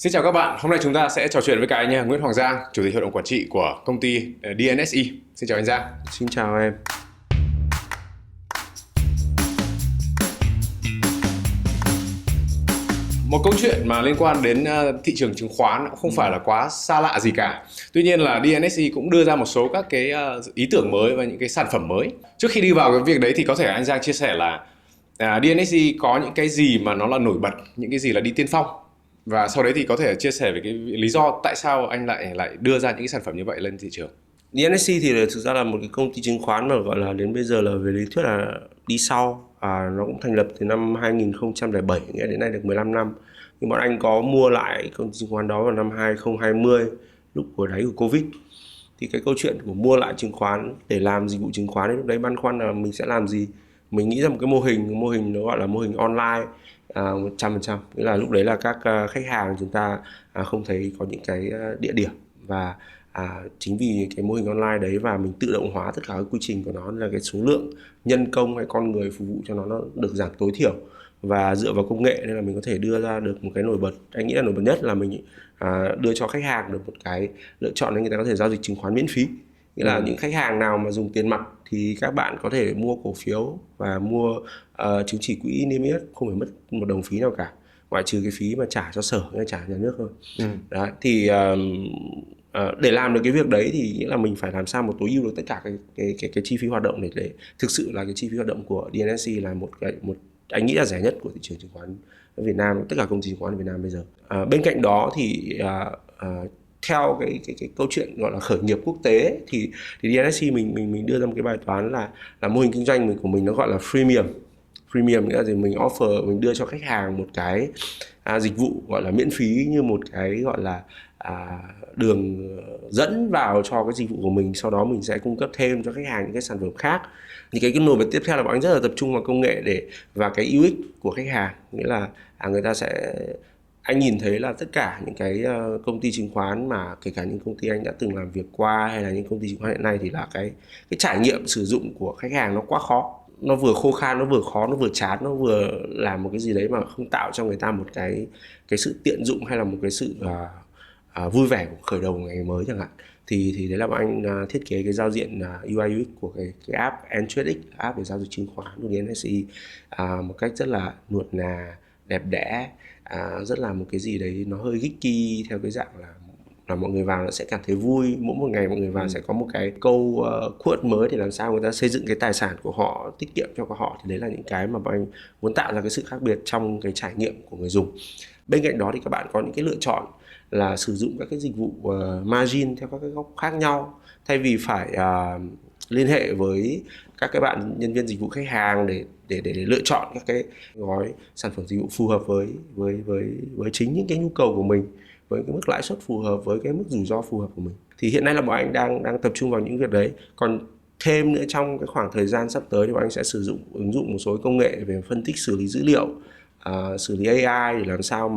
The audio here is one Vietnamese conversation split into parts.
Xin chào các bạn, hôm nay chúng ta sẽ trò chuyện với cả anh Nguyễn Hoàng Giang, Chủ tịch Hội đồng Quản trị của công ty DNSE. Xin chào anh Giang. Xin chào em. Một câu chuyện mà liên quan đến thị trường chứng khoán cũng không phải là quá xa lạ gì cả. Tuy nhiên là DNSE cũng đưa ra một số các cái ý tưởng mới và những cái sản phẩm mới. Trước khi đi vào cái việc đấy thì có thể anh Giang chia sẻ là DNSE có những cái gì mà nó là nổi bật, những cái gì là đi tiên phong. Và sau đấy thì có thể chia sẻ về cái lý do tại sao anh lại đưa ra những cái sản phẩm như vậy lên thị trường. DNSC thì thực ra là một cái công ty chứng khoán mà gọi là đến bây giờ là về lý thuyết là đi sau. Nó cũng thành lập từ năm 2007, nghĩa đến nay được 15 năm. Nhưng bọn anh có mua lại công ty chứng khoán đó vào năm 2020, lúc của đáy của Covid. Thì cái câu chuyện của mua lại chứng khoán để làm dịch vụ chứng khoán ấy, lúc đấy băn khoăn là mình sẽ làm gì. Mình nghĩ ra một cái mô hình nó gọi là mô hình online 100%. Nghĩa là lúc đấy là các khách hàng chúng ta không thấy có những cái địa điểm và chính vì cái mô hình online đấy và mình tự động hóa tất cả các quy trình của nó, là cái số lượng nhân công hay con người phục vụ cho nó được giảm tối thiểu, và dựa vào công nghệ nên là mình có thể đưa ra được một cái nổi bật. Anh nghĩ là nổi bật nhất là mình đưa cho khách hàng được một cái lựa chọn để người ta có thể giao dịch chứng khoán miễn phí. Nghĩa là những khách hàng nào mà dùng tiền mặt thì các bạn có thể mua cổ phiếu và mua chứng chỉ quỹ niêm yết, không phải mất một đồng phí nào cả, ngoại trừ cái phí mà trả cho sở hay trả nhà nước thôi. Đấy, thì để làm được cái việc đấy thì nghĩa là mình phải làm sao mà tối ưu được tất cả cái chi phí hoạt động để thực sự là cái chi phí hoạt động của DNSE là một anh nghĩ là rẻ nhất của thị trường chứng khoán ở Việt Nam, tất cả công ty chứng khoán ở Việt Nam bây giờ. Bên cạnh đó thì theo cái câu chuyện gọi là khởi nghiệp quốc tế thì DNSE mình đưa ra một cái bài toán là mô hình kinh doanh của mình nó gọi là freemium. Freemium nghĩa là gì? Mình offer, mình đưa cho khách hàng một cái dịch vụ gọi là miễn phí, như một cái gọi là đường dẫn vào cho cái dịch vụ của mình. Sau đó mình sẽ cung cấp thêm cho khách hàng những cái sản phẩm khác. Thì cái nổi bật tiếp theo là bọn anh rất là tập trung vào công nghệ và cái UX của khách hàng. Nghĩa là người ta sẽ, anh nhìn thấy là tất cả những cái công ty chứng khoán, mà kể cả những công ty anh đã từng làm việc qua hay là những công ty chứng khoán hiện nay, thì là cái trải nghiệm sử dụng của khách hàng nó quá khó. Nó vừa khô khan, nó vừa khó, nó vừa chán, nó vừa làm một cái gì đấy mà không tạo cho người ta một cái sự tiện dụng hay là một cái sự vui vẻ của khởi đầu ngày mới chẳng hạn. Thì đấy là bọn anh thiết kế cái giao diện UI UX của cái app nTradeX, app để giao dịch chứng khoán của DNSE một cách rất là nuột nà, đẹp đẽ, rất là một cái gì đấy nó hơi geeky, theo cái dạng là mọi người vào nó sẽ cảm thấy vui. Mỗi một ngày mọi người vào sẽ có một cái câu quote mới để làm sao người ta xây dựng cái tài sản của họ, tiết kiệm cho họ. Thì đấy là những cái mà bọn anh muốn tạo ra cái sự khác biệt trong cái trải nghiệm của người dùng. Bên cạnh đó thì các bạn có những cái lựa chọn là sử dụng các cái dịch vụ margin theo các cái góc khác nhau, thay vì phải liên hệ với các cái bạn nhân viên dịch vụ khách hàng để lựa chọn các cái gói sản phẩm dịch vụ phù hợp với chính những cái nhu cầu của mình, với cái mức lãi suất phù hợp, với cái mức rủi ro phù hợp của mình. Thì hiện nay là bọn anh đang tập trung vào những việc đấy. Còn thêm nữa, trong cái khoảng thời gian sắp tới thì bọn anh sẽ ứng dụng một số công nghệ về phân tích, xử lý dữ liệu, xử lý AI, để làm sao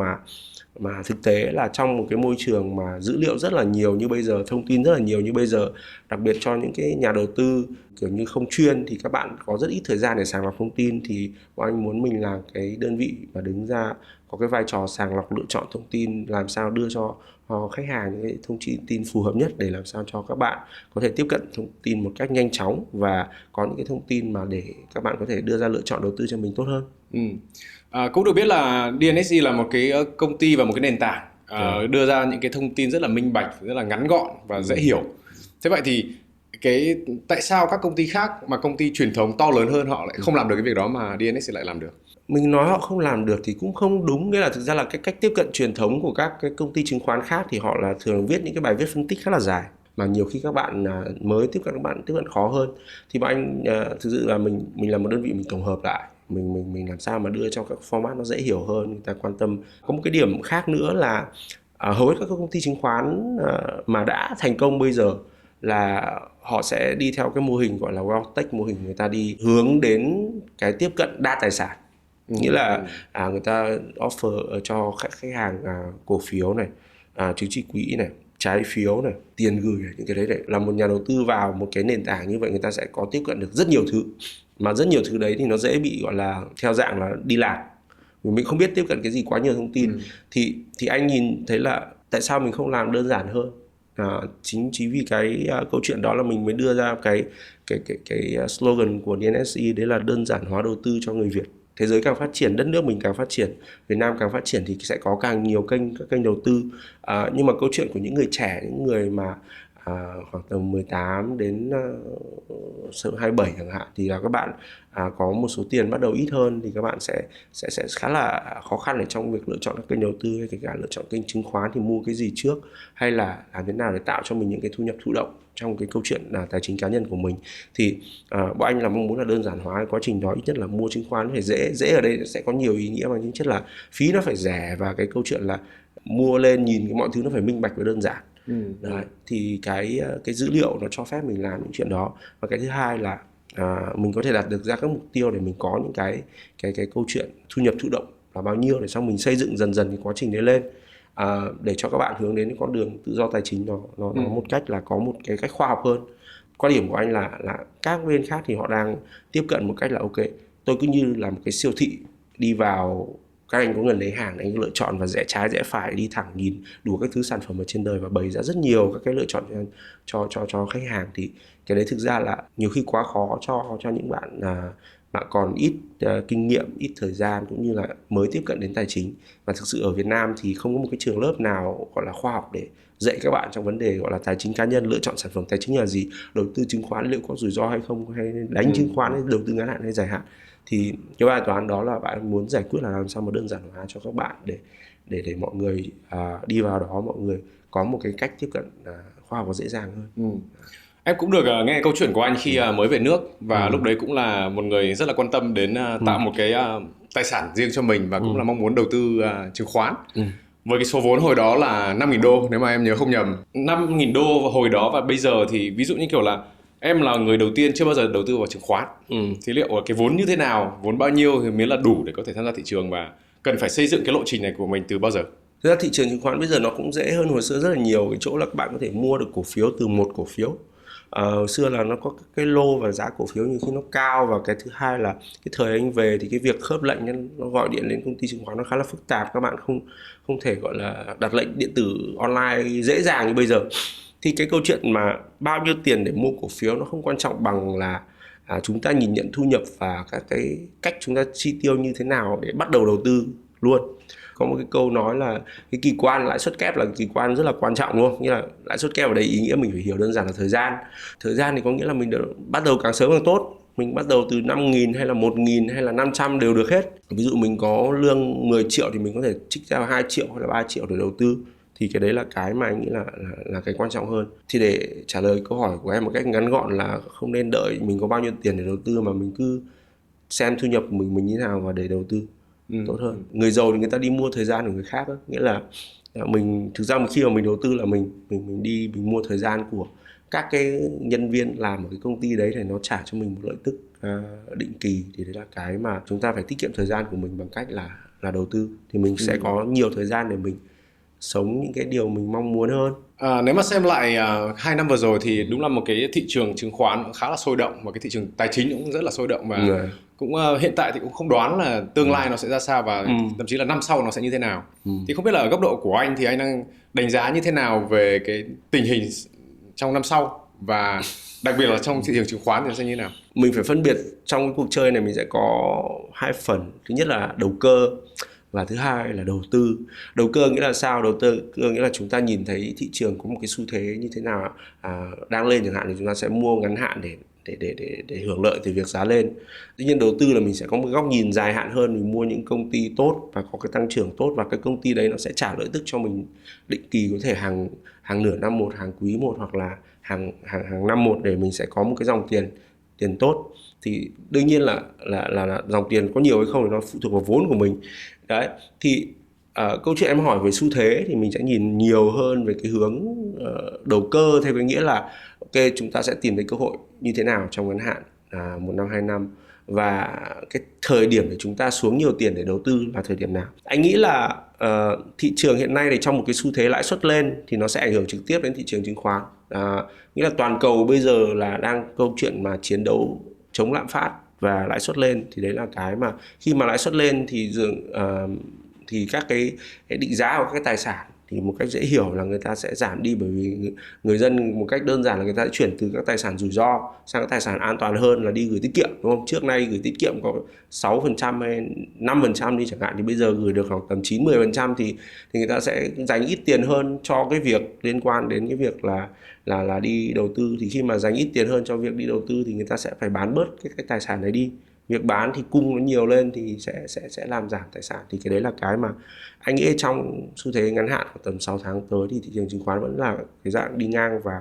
mà thực tế là trong một cái môi trường mà dữ liệu rất là nhiều như bây giờ, thông tin rất là nhiều như bây giờ, đặc biệt cho những cái nhà đầu tư kiểu như không chuyên, thì các bạn có rất ít thời gian để sàng lọc thông tin. Thì bọn anh muốn mình là cái đơn vị mà đứng ra có cái vai trò sàng lọc, lựa chọn thông tin, làm sao đưa cho khách hàng những cái thông tin phù hợp nhất, để làm sao cho các bạn có thể tiếp cận thông tin một cách nhanh chóng và có những cái thông tin mà để các bạn có thể đưa ra lựa chọn đầu tư cho mình tốt hơn. Cũng được biết là DNSE là một cái công ty và một cái nền tảng đưa ra những cái thông tin rất là minh bạch, rất là ngắn gọn và dễ hiểu. Thế vậy thì tại sao các công ty khác, mà công ty truyền thống to lớn hơn, họ lại không làm được cái việc đó mà DNSE lại làm được? Mình nói họ không làm được thì cũng không đúng. Nghĩa là thực ra là cái cách tiếp cận truyền thống của các cái công ty chứng khoán khác thì họ là thường viết những cái bài viết phân tích khá là dài, mà nhiều khi các bạn mới tiếp cận, các bạn tiếp cận khó hơn. Thì bọn anh thực sự là mình là một đơn vị, mình tổng hợp lại, mình làm sao mà đưa cho các format nó dễ hiểu hơn, người ta quan tâm. Có một cái điểm khác nữa là hầu hết các công ty chứng khoán mà đã thành công bây giờ là họ sẽ đi theo cái mô hình gọi là wealth tech, mô hình người ta đi hướng đến cái tiếp cận đa tài sản. Nghĩa là người ta offer cho khách hàng cổ phiếu này, chứng chỉ quỹ này, trái phiếu này, tiền gửi này, những cái đấy. Là một nhà đầu tư vào một cái nền tảng như vậy, người ta sẽ có tiếp cận được rất nhiều thứ, mà rất nhiều thứ đấy thì nó dễ bị gọi là theo dạng là đi lạc. vì mình không biết tiếp cận cái gì quá nhiều thông tin. Thì anh nhìn thấy là tại sao mình không làm đơn giản hơn. Chính vì cái câu chuyện đó là mình mới đưa ra cái slogan của DNSE, đấy là đơn giản hóa đầu tư cho người Việt. Thế giới càng phát triển, đất nước mình càng phát triển, Việt Nam càng phát triển thì sẽ có càng nhiều các kênh đầu tư. Nhưng mà câu chuyện của những người trẻ, những người mà khoảng tầm 18 đến 27 chẳng hạn, thì là các bạn có một số tiền bắt đầu ít hơn, thì các bạn sẽ khá là khó khăn ở trong việc lựa chọn các kênh đầu tư, hay kể cả lựa chọn kênh chứng khoán thì mua cái gì trước, hay là làm thế nào để tạo cho mình những cái thu nhập thụ động trong cái câu chuyện là tài chính cá nhân của mình. Thì bọn anh là mong muốn là đơn giản hóa cái quá trình đó. Ít nhất là mua chứng khoán phải dễ ở đây sẽ có nhiều ý nghĩa, mà tính chất là phí nó phải rẻ, và cái câu chuyện là mua lên nhìn cái mọi thứ nó phải minh bạch và đơn giản. Đấy, thì cái dữ liệu nó cho phép mình làm những chuyện đó. Và cái thứ hai là mình có thể đạt được ra các mục tiêu để mình có những cái câu chuyện thu nhập thụ động là bao nhiêu, để xong mình xây dựng dần dần cái quá trình đấy lên, để cho các bạn hướng đến con đường tự do tài chính nó một cách là có một cái cách khoa học hơn. Quan điểm của anh là các bên khác thì họ đang tiếp cận một cách là ok, tôi cứ như là một cái siêu thị đi vào, các anh có gần lấy hàng, anh lựa chọn và rẽ trái rẽ phải, đi thẳng nhìn đủ các thứ sản phẩm ở trên đời và bày ra rất nhiều các cái lựa chọn cho khách hàng. Thì cái đấy thực ra là nhiều khi quá khó cho những bạn mà còn ít kinh nghiệm, ít thời gian, cũng như là mới tiếp cận đến tài chính. Và thực sự ở Việt Nam thì không có một cái trường lớp nào gọi là khoa học để dạy các bạn trong vấn đề gọi là tài chính cá nhân, lựa chọn sản phẩm tài chính là gì, đầu tư chứng khoán liệu có rủi ro hay không, hay đánh chứng khoán, hay đầu tư ngắn hạn hay dài hạn. Thì cái bài toán đó là bạn muốn giải quyết là làm sao mà đơn giản hóa cho các bạn để mọi người đi vào đó, mọi người có một cái cách tiếp cận khoa học và dễ dàng hơn. Em cũng được nghe câu chuyện của anh khi mới về nước, và lúc đấy cũng là một người rất là quan tâm đến tạo một cái tài sản riêng cho mình, và cũng là mong muốn đầu tư chứng khoán. Với cái số vốn hồi đó là 5.000 đô nếu mà em nhớ không nhầm, 5.000 đô vào hồi đó. Và bây giờ thì ví dụ như kiểu là em là người đầu tiên chưa bao giờ đầu tư vào chứng khoán, thì liệu cái vốn như thế nào, vốn bao nhiêu thì mới là đủ để có thể tham gia thị trường, và cần phải xây dựng cái lộ trình này của mình từ bao giờ? Thực ra thị trường chứng khoán bây giờ nó cũng dễ hơn hồi xưa rất là nhiều, cái chỗ là các bạn có thể mua được cổ phiếu từ một cổ phiếu. Hồi xưa là nó có cái lô và giá cổ phiếu nhiều khi nó cao, và cái thứ hai là cái thời anh về thì cái việc khớp lệnh nó gọi điện đến công ty chứng khoán nó khá là phức tạp, các bạn không thể gọi là đặt lệnh điện tử online dễ dàng như bây giờ. Thì cái câu chuyện mà bao nhiêu tiền để mua cổ phiếu nó không quan trọng bằng là chúng ta nhìn nhận thu nhập và các cái cách chúng ta chi tiêu như thế nào để bắt đầu đầu tư luôn. Có một cái câu nói là cái kỳ quan lãi suất kép là kỳ quan rất là quan trọng, đúng không? Nghĩa là lãi suất kép ở đây ý nghĩa mình phải hiểu đơn giản là thời gian. Thời gian thì có nghĩa là mình bắt đầu càng sớm càng tốt. Mình bắt đầu từ 5.000 hay là 1.000 hay là 500 đều được hết. Ví dụ mình có lương 10 triệu thì mình có thể trích ra 2 triệu hay là 3 triệu để đầu tư. Thì cái đấy là cái mà anh nghĩ là cái quan trọng hơn. Thì để trả lời câu hỏi của em một cách ngắn gọn là không nên đợi mình có bao nhiêu tiền để đầu tư, mà mình cứ xem thu nhập của mình như thế nào và để đầu tư tốt hơn. Người giàu thì người ta đi mua thời gian của người khác đó. Nghĩa là mình thực ra khi mà mình đầu tư là mình đi mình mua thời gian của các cái nhân viên làm ở cái công ty đấy để nó trả cho mình một lợi tức định kỳ. Thì đấy là cái mà chúng ta phải tiết kiệm thời gian của mình bằng cách là đầu tư, thì mình sẽ có nhiều thời gian để mình sống những cái điều mình mong muốn hơn. Nếu mà xem lại 2 năm vừa rồi thì đúng là một cái thị trường chứng khoán khá là sôi động, và cái thị trường tài chính cũng rất là sôi động, và cũng hiện tại thì cũng không đoán là tương lai nó sẽ ra sao, và thậm chí là năm sau nó sẽ như thế nào. Thì không biết là ở góc độ của anh thì anh đang đánh giá như thế nào về cái tình hình trong năm sau, và đặc biệt là trong thị trường chứng khoán thì nó sẽ như thế nào? Mình phải phân biệt trong cái cuộc chơi này, mình sẽ có hai phần. Thứ nhất là đầu cơ, và thứ hai là đầu tư. Đầu cơ nghĩa là sao? Đầu tư nghĩa là chúng ta nhìn thấy thị trường có một cái xu thế như thế nào đang lên chẳng hạn, thì chúng ta sẽ mua ngắn hạn để hưởng lợi từ việc giá lên. Tuy nhiên đầu tư là mình sẽ có một góc nhìn dài hạn hơn, mình mua những công ty tốt và có cái tăng trưởng tốt, và cái công ty đấy nó sẽ trả lợi tức cho mình định kỳ, có thể hàng nửa năm một, hàng quý một, hoặc là hàng năm một, để mình sẽ có một cái dòng tiền tốt. Thì đương nhiên là dòng tiền có nhiều hay không thì nó phụ thuộc vào vốn của mình. Đấy, thì câu chuyện em hỏi về xu thế thì mình sẽ nhìn nhiều hơn về cái hướng đầu cơ, theo cái nghĩa là ok, chúng ta sẽ tìm thấy cơ hội như thế nào trong ngắn hạn, 1 năm 2 năm, và cái thời điểm để chúng ta xuống nhiều tiền để đầu tư là thời điểm nào. Anh nghĩ là thị trường hiện nay thì trong một cái xu thế lãi suất lên thì nó sẽ ảnh hưởng trực tiếp đến thị trường chứng khoán. Nghĩa là toàn cầu bây giờ là đang câu chuyện mà chiến đấu chống lạm phát và lãi suất lên, thì đấy là cái mà khi mà lãi suất lên thì các cái định giá của các cái tài sản thì một cách dễ hiểu là người ta sẽ giảm đi, bởi vì người dân một cách đơn giản là người ta sẽ chuyển từ các tài sản rủi ro sang các tài sản an toàn hơn là đi gửi tiết kiệm, đúng không? Trước nay gửi tiết kiệm có 6% hay 5% đi chẳng hạn, thì bây giờ gửi được khoảng tầm 9-10% thì người ta sẽ dành ít tiền hơn cho cái việc liên quan đến cái việc là đi đầu tư. Thì khi mà dành ít tiền hơn cho việc đi đầu tư thì người ta sẽ phải bán bớt cái tài sản đấy đi. Việc bán thì cung nó nhiều lên thì sẽ làm giảm tài sản. Thì cái đấy là cái mà anh nghĩ trong xu thế ngắn hạn của tầm 6 tháng tới thì thị trường chứng khoán vẫn là cái dạng đi ngang và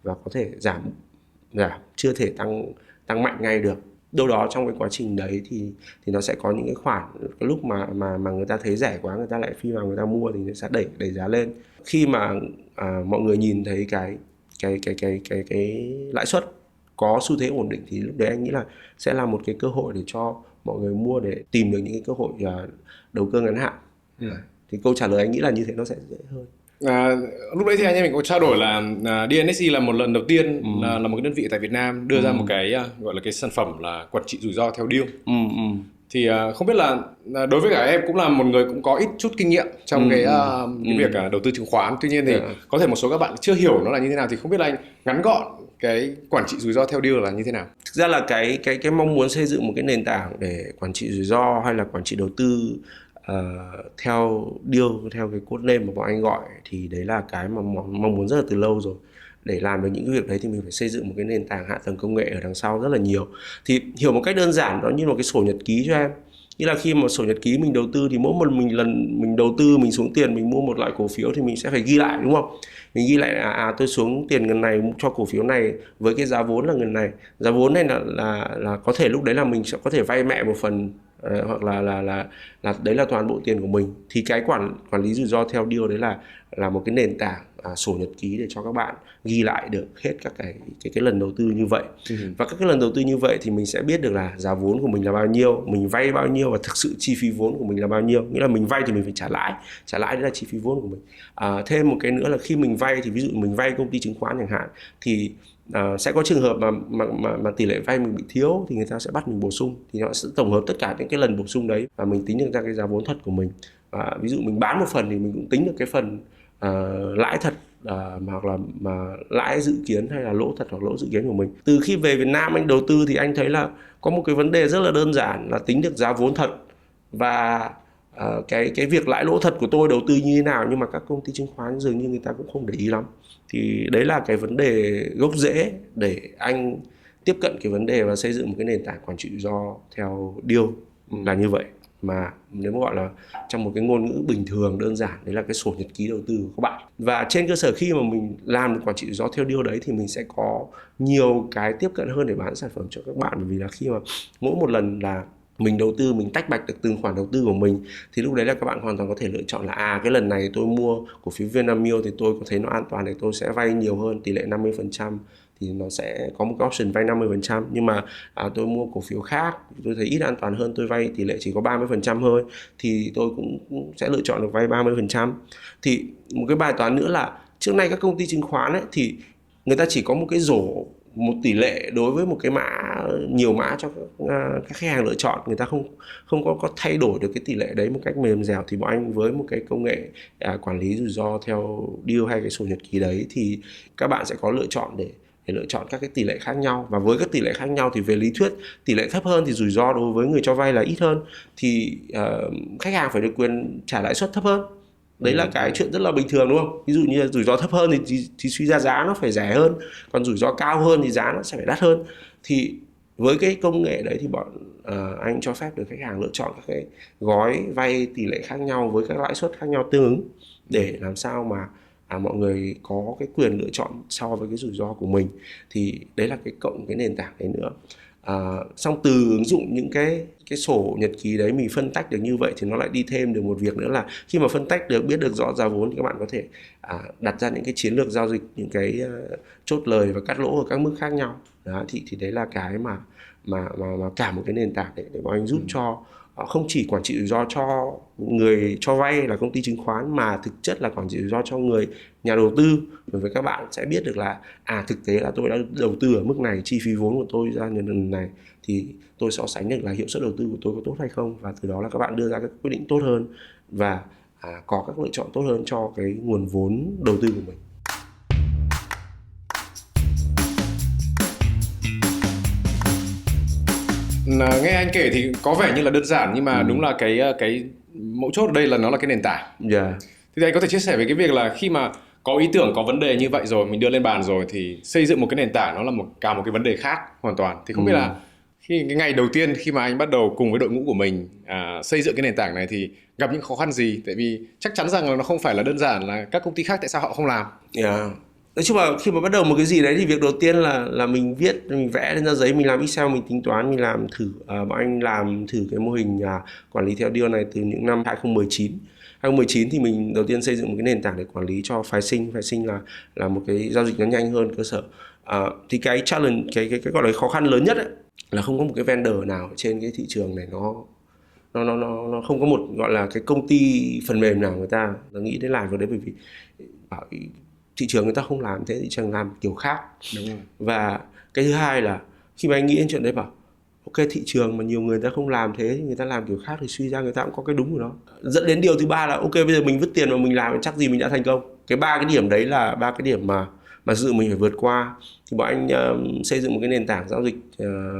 có thể giảm, chưa thể tăng mạnh ngay được. Đâu đó trong cái quá trình đấy thì nó sẽ có những cái khoản, cái lúc mà người ta thấy rẻ quá, người ta lại phi vào người ta mua thì nó sẽ đẩy giá lên. Khi mà mọi người nhìn thấy cái lãi suất có xu thế ổn định thì lúc đấy anh nghĩ là sẽ là một cái cơ hội để cho mọi người mua, để tìm được những cái cơ hội đầu cơ ngắn hạn. Thì câu trả lời anh nghĩ là như thế nó sẽ dễ hơn. Lúc đấy thì anh em mình có trao đổi là DNSE là một lần đầu tiên là một cái đơn vị tại Việt Nam đưa ra một cái gọi là cái sản phẩm là quản trị rủi ro theo deal. Thì không biết là đối với cả em cũng là một người cũng có ít chút kinh nghiệm trong cái việc đầu tư chứng khoán. Tuy nhiên thì có thể một số các bạn chưa hiểu nó là như thế nào, thì không biết là anh ngắn gọn cái quản trị rủi ro theo deal là như thế nào? Thực ra là cái mong muốn xây dựng một cái nền tảng để quản trị rủi ro hay là quản trị đầu tư theo deal, theo cái code name mà bọn anh gọi, thì đấy là cái mà mong muốn rất là từ lâu rồi. Để làm được những cái việc đấy thì mình phải xây dựng một cái nền tảng hạ tầng công nghệ ở đằng sau rất là nhiều. Thì hiểu một cách đơn giản nó như một cái sổ nhật ký cho em. Như là khi mà sổ nhật ký mình đầu tư thì mỗi một lần mình đầu tư, mình xuống tiền, mình mua một loại cổ phiếu thì mình sẽ phải ghi lại, đúng không? Mình ghi lại là tôi xuống tiền ngần này cho cổ phiếu này với cái giá vốn là ngần này. Giá vốn này là có thể lúc đấy là mình sẽ có thể vay mẹ một phần, hoặc là đấy là toàn bộ tiền của mình. Thì cái quản lý rủi ro theo deal đấy là một cái nền tảng sổ nhật ký để cho các bạn ghi lại được hết các cái lần đầu tư như vậy. Và các cái lần đầu tư như vậy thì mình sẽ biết được là giá vốn của mình là bao nhiêu, mình vay bao nhiêu và thực sự chi phí vốn của mình là bao nhiêu. Nghĩa là mình vay thì mình phải trả lãi đấy là chi phí vốn của mình. Thêm một cái nữa là khi mình vay thì ví dụ mình vay công ty chứng khoán chẳng hạn, thì sẽ có trường hợp mà tỷ lệ vay mình bị thiếu thì người ta sẽ bắt mình bổ sung, thì họ sẽ tổng hợp tất cả những cái lần bổ sung đấy và mình tính được ra cái giá vốn thật của mình. Ví dụ mình bán một phần thì mình cũng tính được cái phần lãi thật, hoặc là lãi dự kiến hay là lỗ thật hoặc lỗ dự kiến của mình. Từ khi về Việt Nam anh đầu tư thì anh thấy là có một cái vấn đề rất là đơn giản là tính được giá vốn thật và cái việc lãi lỗ thật của tôi đầu tư như thế nào, nhưng mà các công ty chứng khoán dường như người ta cũng không để ý lắm. Thì đấy là cái vấn đề gốc rễ để anh tiếp cận cái vấn đề và xây dựng một cái nền tảng quản trị rủi ro theo deal là như vậy. Mà nếu mà gọi là trong một cái ngôn ngữ bình thường đơn giản, đấy là cái sổ nhật ký đầu tư của các bạn. Và trên cơ sở khi mà mình làm được quản trị rủi ro theo deal đấy thì mình sẽ có nhiều cái tiếp cận hơn để bán sản phẩm cho các bạn. Bởi vì là khi mà mỗi một lần là mình đầu tư, mình tách bạch được từng khoản đầu tư của mình thì lúc đấy là các bạn hoàn toàn có thể lựa chọn là cái lần này tôi mua cổ phiếu Vinamilk thì tôi có thấy nó an toàn thì tôi sẽ vay nhiều hơn, tỷ lệ 50% thì nó sẽ có một cái option vay 50%. Nhưng mà tôi mua cổ phiếu khác, tôi thấy ít an toàn hơn, tôi vay tỷ lệ chỉ có 30% thôi, thì tôi cũng sẽ lựa chọn được vay 30%. Thì một cái bài toán nữa là trước nay các công ty chứng khoán ấy, thì người ta chỉ có một cái rổ, một tỷ lệ đối với một cái nhiều mã cho các khách hàng lựa chọn. Người ta không có thay đổi được cái tỷ lệ đấy một cách mềm dẻo. Thì bọn anh với một cái công nghệ quản lý rủi ro theo deal hay cái sổ nhật ký đấy thì các bạn sẽ có lựa chọn để lựa chọn các cái tỷ lệ khác nhau. Và với các tỷ lệ khác nhau thì về lý thuyết tỷ lệ thấp hơn thì rủi ro đối với người cho vay là ít hơn, thì khách hàng phải được quyền trả lãi suất thấp hơn. Đấy là cái chuyện rất là bình thường, đúng không? Ví dụ như là rủi ro thấp hơn thì suy ra giá nó phải rẻ hơn, còn rủi ro cao hơn thì giá nó sẽ phải đắt hơn. Thì với cái công nghệ đấy thì bọn anh cho phép được khách hàng lựa chọn các cái gói vay tỷ lệ khác nhau với các lãi suất khác nhau tương ứng, để làm sao mà mọi người có cái quyền lựa chọn so với cái rủi ro của mình. Thì đấy là cái cộng cái nền tảng đấy nữa. Xong từ ứng dụng những cái sổ nhật ký đấy mình phân tách được như vậy thì nó lại đi thêm được một việc nữa là khi mà phân tách được, biết được rõ giá vốn thì các bạn có thể đặt ra những cái chiến lược giao dịch, những cái chốt lời và cắt lỗ ở các mức khác nhau. Đó, thì đấy là cái mà cả một cái nền tảng để bọn anh giúp cho họ không chỉ quản trị rủi ro cho người cho vay là công ty chứng khoán, mà thực chất là quản trị rủi ro cho người nhà đầu tư. Bởi vì các bạn sẽ biết được là thực tế là tôi đã đầu tư ở mức này, chi phí vốn của tôi ra lần này, thì tôi so sánh được là hiệu suất đầu tư của tôi có tốt hay không, và từ đó là các bạn đưa ra các quyết định tốt hơn và có các lựa chọn tốt hơn cho cái nguồn vốn đầu tư của mình. Nghe anh kể thì có vẻ như là đơn giản, nhưng mà đúng là cái mấu chốt ở đây là nó là cái nền tảng. Yeah. Thì anh có thể chia sẻ về cái việc là khi mà có ý tưởng, có vấn đề như vậy rồi, mình đưa lên bàn rồi, thì xây dựng một cái nền tảng nó là cả một cái vấn đề khác hoàn toàn. Thì không biết là khi cái ngày đầu tiên khi mà anh bắt đầu cùng với đội ngũ của mình xây dựng cái nền tảng này thì gặp những khó khăn gì? Tại vì chắc chắn rằng là nó không phải là đơn giản là các công ty khác tại sao họ không làm. Yeah. Nói chung là khi mà bắt đầu một cái gì đấy thì việc đầu tiên là mình viết, mình vẽ lên ra giấy, mình làm Excel, mình tính toán, mình làm thử. Bọn anh làm thử cái mô hình quản lý theo deal này từ những năm 2019. 2019 thì mình đầu tiên xây dựng một cái nền tảng để quản lý cho phái sinh. Phái sinh là một cái giao dịch nó nhanh hơn cơ sở. Thì cái challenge, cái gọi là khó khăn lớn nhất ấy, là không có một cái vendor nào trên cái thị trường này nó không có một gọi là cái công ty phần mềm nào người ta nghĩ đến làm cái đấy, bởi vì bảo thị trường người ta không làm thế, thị trường làm kiểu khác. Đúng rồi. Và cái thứ hai là khi mà anh nghĩ đến chuyện đấy, bảo ok, thị trường mà nhiều người ta không làm thế thì người ta làm kiểu khác, thì suy ra người ta cũng có cái đúng của nó. Dẫn đến điều thứ ba là ok, bây giờ mình vứt tiền mà mình làm chắc gì mình đã thành công. Cái ba cái điểm đấy là ba cái điểm mà thực sự mình phải vượt qua. Thì bọn anh xây dựng một cái nền tảng giao dịch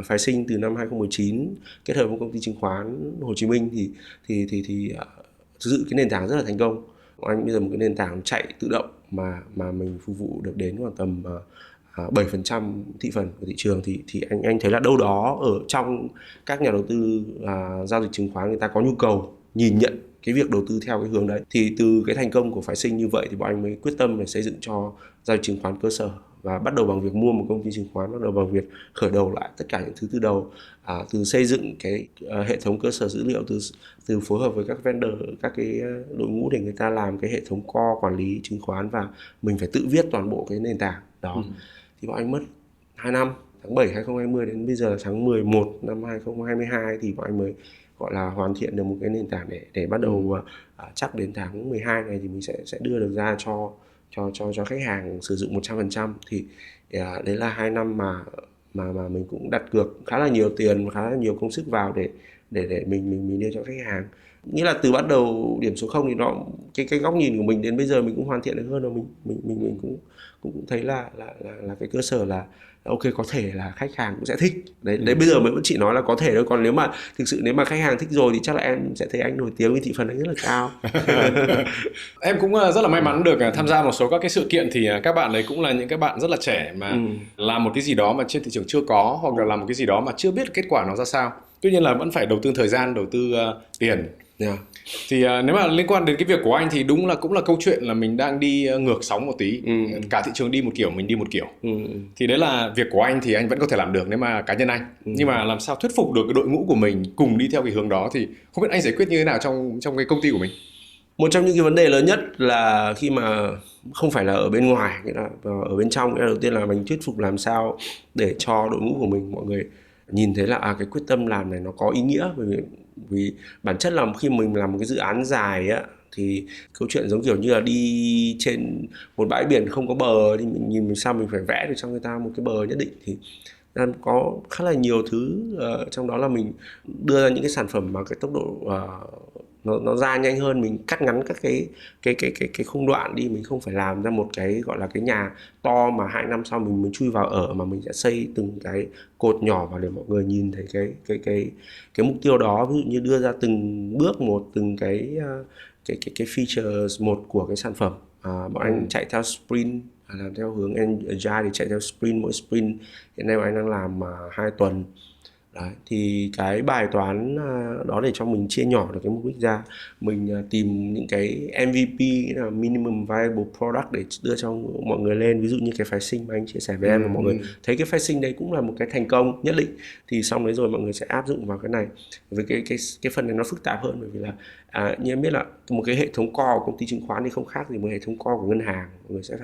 phái sinh từ năm 2019 kết hợp với công ty chứng khoán Hồ Chí Minh, thì thực sự cái nền tảng rất là thành công. Bọn anh bây giờ một cái nền tảng chạy tự động mà mình phục vụ được đến khoảng tầm 7% thị phần của thị trường, thì anh thấy là đâu đó ở trong các nhà đầu tư giao dịch chứng khoán người ta có nhu cầu nhìn nhận cái việc đầu tư theo cái hướng đấy. Thì từ cái thành công của phái sinh như vậy thì bọn anh mới quyết tâm để xây dựng cho giao dịch chứng khoán cơ sở, và bắt đầu bằng việc mua một công ty chứng khoán, bắt đầu bằng việc khởi đầu lại tất cả những thứ từ đầu, từ xây dựng cái hệ thống cơ sở dữ liệu, từ phối hợp với các vendor, các cái đội ngũ để người ta làm cái hệ thống core quản lý chứng khoán, và mình phải tự viết toàn bộ cái nền tảng đó. Thì bọn anh mất 2 năm, tháng 7 2020 đến bây giờ là tháng 11 năm 2022 thì bọn anh mới gọi là hoàn thiện được một cái nền tảng để bắt đầu chắc đến tháng 12 này thì mình sẽ đưa được ra cho khách hàng sử dụng 100%. Thì đấy là 2 năm mà mình cũng đặt cược khá là nhiều tiền, khá là nhiều công sức vào để mình đưa cho khách hàng. Nghĩa là từ bắt đầu điểm số 0 thì nó cái góc nhìn của mình đến bây giờ mình cũng hoàn thiện được hơn, rồi mình cũng thấy là cái cơ sở là ok, có thể là khách hàng cũng sẽ thích đấy. Bây giờ mới vẫn chỉ nói là có thể thôi, còn nếu mà khách hàng thích rồi thì chắc là em sẽ thấy anh nổi tiếng vì thị phần anh rất là cao. Em cũng rất là may mắn được tham gia một số các cái sự kiện, thì các bạn đấy cũng là những cái bạn rất là trẻ mà làm một cái gì đó mà trên thị trường chưa có, hoặc là làm một cái gì đó mà chưa biết kết quả nó ra sao. Tuy nhiên là vẫn phải đầu tư thời gian, đầu tư tiền. Yeah. Thì nếu mà liên quan đến cái việc của anh thì đúng là cũng là câu chuyện là mình đang đi ngược sóng một tí. Cả thị trường đi một kiểu, mình đi một kiểu. Thì đấy là việc của anh thì anh vẫn có thể làm được nếu mà cá nhân anh. Nhưng mà làm sao thuyết phục được cái đội ngũ của mình cùng đi theo cái hướng đó thì không biết anh giải quyết như thế nào trong cái công ty của mình? Một trong những cái vấn đề lớn nhất là khi mà không phải là ở bên ngoài, nghĩa là ở bên trong, nghĩa là đầu tiên là mình thuyết phục làm sao để cho đội ngũ của mình, mọi người nhìn thấy là cái quyết tâm làm này nó có ý nghĩa. Bởi vì bản chất là khi mình làm một cái dự án dài á, thì câu chuyện giống kiểu như là đi trên một bãi biển không có bờ thì mình nhìn sao mình phải vẽ được cho người ta một cái bờ nhất định. Thì có khá là nhiều thứ trong đó là mình đưa ra những cái sản phẩm mà cái tốc độ nó ra nhanh hơn, mình cắt ngắn các cái khung đoạn đi, mình không phải làm ra một cái gọi là cái nhà to mà 2 năm sau mình chui vào ở, mà mình sẽ xây từng cái cột nhỏ vào để mọi người nhìn thấy cái mục tiêu đó. Ví dụ như đưa ra từng bước một, từng cái features một của cái sản phẩm. Bọn anh chạy theo sprint, làm theo hướng agile thì chạy theo sprint, mỗi sprint hiện nay bọn anh đang làm 2 tuần. Đấy, thì cái bài toán đó để cho mình chia nhỏ được cái mục đích ra, mình tìm những cái MVP là minimum viable product để đưa cho mọi người lên. Ví dụ như cái phái sinh mà anh chia sẻ với em, và mọi người thấy cái phái sinh đấy cũng là một cái thành công nhất định, thì xong đấy rồi mọi người sẽ áp dụng vào cái này. Với cái phần này nó phức tạp hơn, bởi vì là như em biết là một cái hệ thống core của công ty chứng khoán thì không khác gì một hệ thống core của ngân hàng. Mọi người sẽ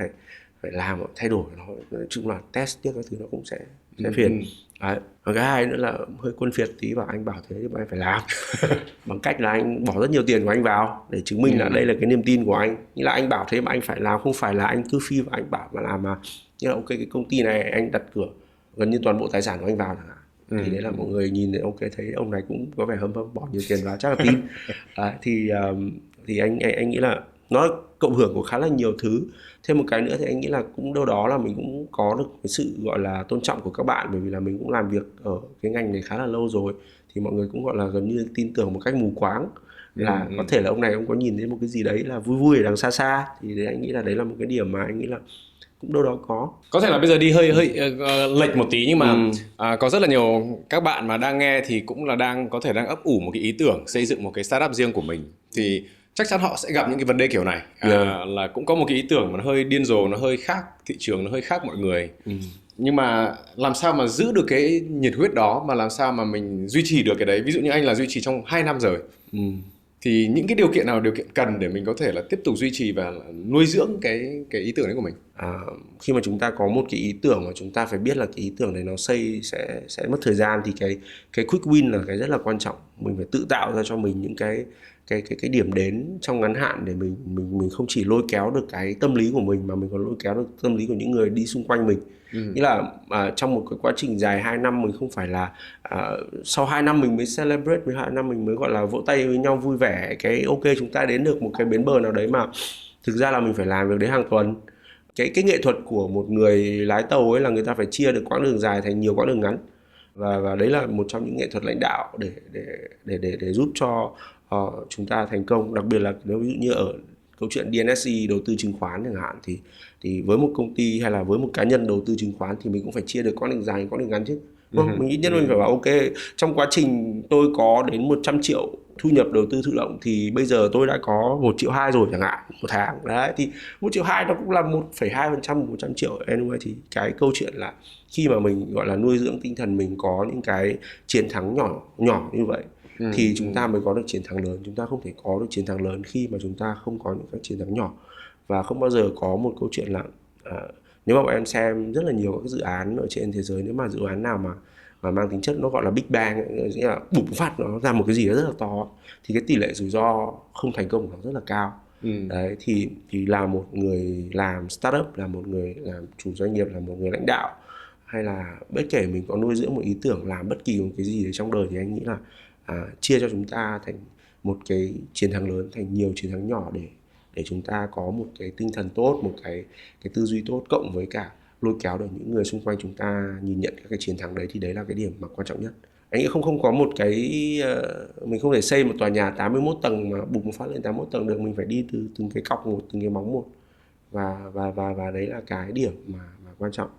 phải phải làm thay đổi nó, nói chung là test tiếp các thứ nó cũng sẽ phiền. Đấy. Và cái hai nữa là hơi quân phiệt tí, bảo anh bảo thế thì anh phải làm bằng cách là anh bỏ rất nhiều tiền của anh vào để chứng minh là đây là cái niềm tin của anh, nghĩa là anh bảo thế mà anh phải làm, không phải là anh cứ phi và anh bảo mà làm, mà như là ok cái công ty này anh đặt cửa gần như toàn bộ tài sản của anh vào chẳng hạn. Thì đấy là mọi người nhìn thấy ok, thấy ông này cũng có vẻ hâm bỏ nhiều tiền vào chắc là tin. Đấy, thì anh nghĩ là nó cộng hưởng của khá là nhiều thứ. Thêm một cái nữa thì anh nghĩ là cũng đâu đó là mình cũng có được cái sự gọi là tôn trọng của các bạn, bởi vì là mình cũng làm việc ở cái ngành này khá là lâu rồi, thì mọi người cũng gọi là gần như tin tưởng một cách mù quáng là có thể là ông này ông có nhìn thấy một cái gì đấy là vui vui ở đằng xa xa, thì đấy anh nghĩ là đấy là một cái điểm mà anh nghĩ là cũng đâu đó có thể là bây giờ đi hơi lệch một tí, nhưng mà có rất là nhiều các bạn mà đang nghe thì cũng là đang ấp ủ một cái ý tưởng xây dựng một cái startup riêng của mình, thì chắc chắn họ sẽ gặp những cái vấn đề kiểu này. Là cũng có một cái ý tưởng mà nó hơi điên rồ, nó hơi khác thị trường, nó hơi khác mọi người. Nhưng mà làm sao mà giữ được cái nhiệt huyết đó, mà làm sao mà mình duy trì được cái đấy? Ví dụ như anh là duy trì trong 2 năm rồi. Thì những cái điều kiện cần để mình có thể là tiếp tục duy trì và nuôi dưỡng cái ý tưởng đấy của mình? Khi mà chúng ta có một cái ý tưởng mà chúng ta phải biết là cái ý tưởng đấy nó sẽ mất thời gian, thì cái quick win là cái rất là quan trọng. Mình phải tự tạo ra cho mình những cái điểm đến trong ngắn hạn để mình không chỉ lôi kéo được cái tâm lý của mình, mà mình còn lôi kéo được tâm lý của những người đi xung quanh mình. Nghĩa là trong một cái quá trình dài 2 năm, mình không phải là sau 2 năm mình mới celebrate, với 2 năm mình mới gọi là vỗ tay với nhau vui vẻ, cái ok chúng ta đến được một cái bến bờ nào đấy, mà thực ra là mình phải làm việc đấy hàng tuần. Cái nghệ thuật của một người lái tàu ấy là người ta phải chia được quãng đường dài thành nhiều quãng đường ngắn, và đấy là một trong những nghệ thuật lãnh đạo để giúp cho chúng ta thành công. Đặc biệt là nếu ví dụ như ở câu chuyện DNSE đầu tư chứng khoán chẳng hạn, thì với một công ty hay là với một cá nhân đầu tư chứng khoán thì mình cũng phải chia được quãng đường dài, quãng đường ngắn chứ. Mình ít nhất mình phải bảo ok, trong quá trình tôi có đến 100 triệu thu nhập đầu tư thụ động thì bây giờ tôi đã có 1,2 triệu rồi chẳng hạn một tháng. Đấy, thì 1,2 triệu nó cũng là 1,2% 100 triệu. Anyway, thì cái câu chuyện là khi mà mình gọi là nuôi dưỡng tinh thần mình có những cái chiến thắng nhỏ như vậy, thì chúng ta mới có được chiến thắng lớn. Chúng ta không thể có được chiến thắng lớn khi mà chúng ta không có những các chiến thắng nhỏ. Và không bao giờ có một câu chuyện là nếu mà bọn em xem rất là nhiều các dự án ở trên thế giới, nếu mà dự án nào mà mang tính chất nó gọi là Big Bang, nghĩa là bùng phát nó ra một cái gì đó rất là to, thì cái tỷ lệ rủi ro không thành công của nó rất là cao. Đấy, thì là một người làm startup, là một người làm chủ doanh nghiệp, là một người lãnh đạo, hay là bất kể mình có nuôi dưỡng một ý tưởng, làm bất kỳ một cái gì đấy trong đời, thì anh nghĩ là chia cho chúng ta thành một cái chiến thắng lớn, thành nhiều chiến thắng nhỏ, để chúng ta có một cái tinh thần tốt, một cái tư duy tốt, cộng với cả lôi kéo được những người xung quanh chúng ta nhìn nhận các cái chiến thắng đấy, thì đấy là cái điểm mà quan trọng nhất. Anh nghĩ không có một cái mình không thể xây một tòa nhà 81 tầng mà bùng phát lên 81 tầng được, mình phải đi từ từng cái cọc một, từng cái móng một, và đấy là cái điểm mà quan trọng.